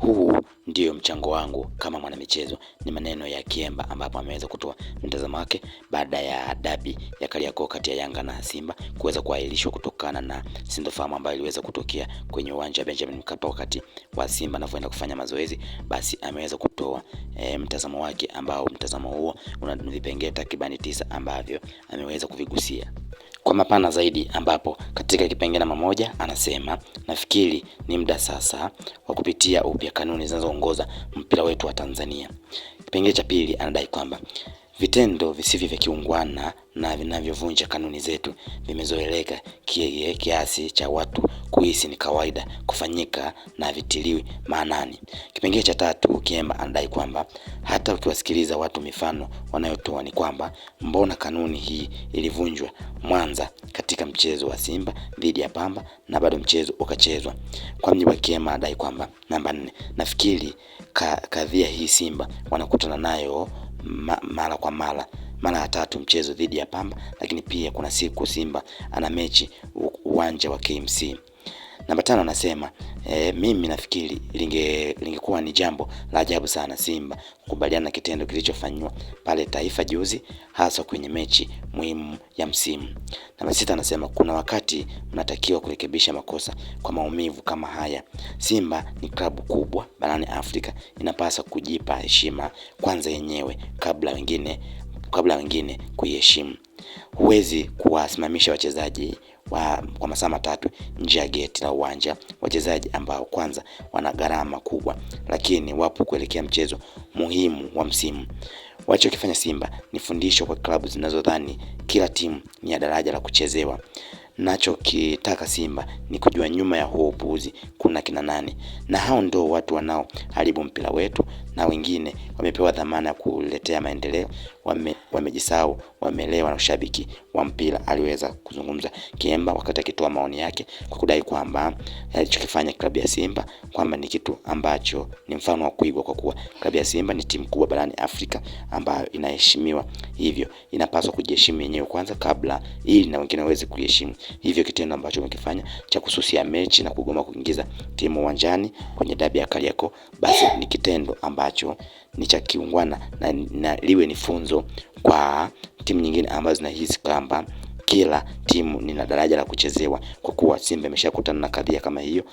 Huu ndio mchango wangu kama mwanamichezo, ni maneno ya Kiemba ambapo ameweza kutoa mtazamo wake baada ya dabi ya Kariakoo kati ya Yanga na Simba kuweza kuahirishwa kutokana na sintofahamu ambayo iliweza kutokea kwenye uwanja wa Benjamin Mkapa wakati wa Simba anapoenda kufanya mazoezi. Basi ameweza kutoa mtazamo wake, ambao mtazamo huo una vipengele takribani 9 ambavyo ameweza kuvigusia kwa mapana zaidi, ambapo katika kipengele namba 1 anasema nafikiri ni muda sasa wa kupitia upya kanuni zinazoongoza mpira wetu wa Tanzania. Kipengele cha pili anadai kwamba vitendo visivyo vya kiungwana na vinavyovunja kanuni zetu vimezoeleka kiasi cha watu kuhisi ni kawaida kufanyika na vitiliwi maanani. Kipengele cha tatu Kiemba anadai kwamba hata ukiwasikiliza watu, mifano wanayotoa ni kwamba mbona kanuni hii ilivunjwa Mwanza katika mchezo wa Simba dhidi ya Pamba na bado mchezo ukachezwa. Kwa mjibu wa Kiemba anadai kwamba namba 4, nafikiri kadhia hii Simba wanakutana nayo mara kwa mara ya tatu mchezo dhidi ya Pamba, lakini pia kuna siku Simba ana mechi uwanja wa KMC. Namba 5 anasema mimi nafikiri lingekuwa ni jambo la ajabu sana Simba kukubaliana na kitendo kilichofanywa pale Taifa juzi, hasa kwenye mechi muhimu ya msimu. Namba 6 anasema kuna wakati mnatakiwa kurekebisha makosa kwa maumivu kama haya. Simba ni klabu kubwa barani Afrika, inapaswa kujipa heshima kwanza yenyewe kabla wengine kuiheshimu. Huwezi kuwasimamisha wachezaji kwa masaa matatu nje ya geti la uwanja, wachezaji ambao kwanza wana gharama kubwa lakini wapo kuelekea mchezo muhimu wa msimu. Walichokifanya Simba ni fundisho kwa klabu zinazodhani kila timu ni ya daraja la kuchezewa. Nachokitaka Simba ni kujua nyuma ya huo upuuzi kuna kina nani, na hao ndio watu wanao haribu mpira wetu, na wengine wamepewa dhamana ya kuletea maendeleo, wamejisahau, wamelewa na ushabiki wa mpira, aliweza kuzungumza Kiemba wakati akitoa maoni yake kwa kudai kwamba alichokifanya klabu ya Simba kwamba ni kitu ambacho ni mfano wa kuigwa, kwa kuwa klabu ya Simba ni timu kubwa barani Afrika ambayo inaheshimiwa, hivyo inapaswa kujiheshimu yenyewe kwanza kabla ili na wengine waweze kuheshimu. Hivyo kitendo ambacho wamekifanya cha kususia mechi na kugoma kuingiza timu uwanjani kwenye dabi ya Kariakoo, basi ni kitendo ambacho ni cha kiungwana na liwe ni funzo kwa timu nyingine ambazo zinahisi kwamba kila timu ni na daraja la kuchezewa, kwa kuwa Simba imeshakutana na kadhia kama hiyo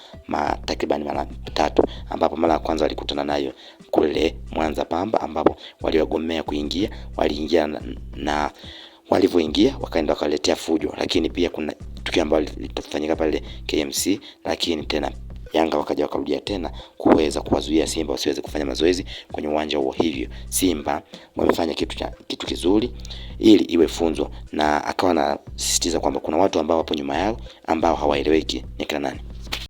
takriban mara 3, ambapo mara ya kwanza walikutana nayo kule Mwanza Pamba, ambapo waliogomea kuingia, waliingia na walivyoingia wakaenda wakaletea fujo. Lakini pia kuna tukio ambalo litafanyika pale KMC, lakini tena Yanga wakaja wakarudia tena kuweza kuwazuia Simba wasiweze kufanya mazoezi kwenye uwanja huo. Hivyo Simba wamefanya kitu kizuri ili iwe funzo, na akawa anasisitiza kwamba kuna watu ambao wapo nyuma yao ambao hawaeleweki ni kina nani.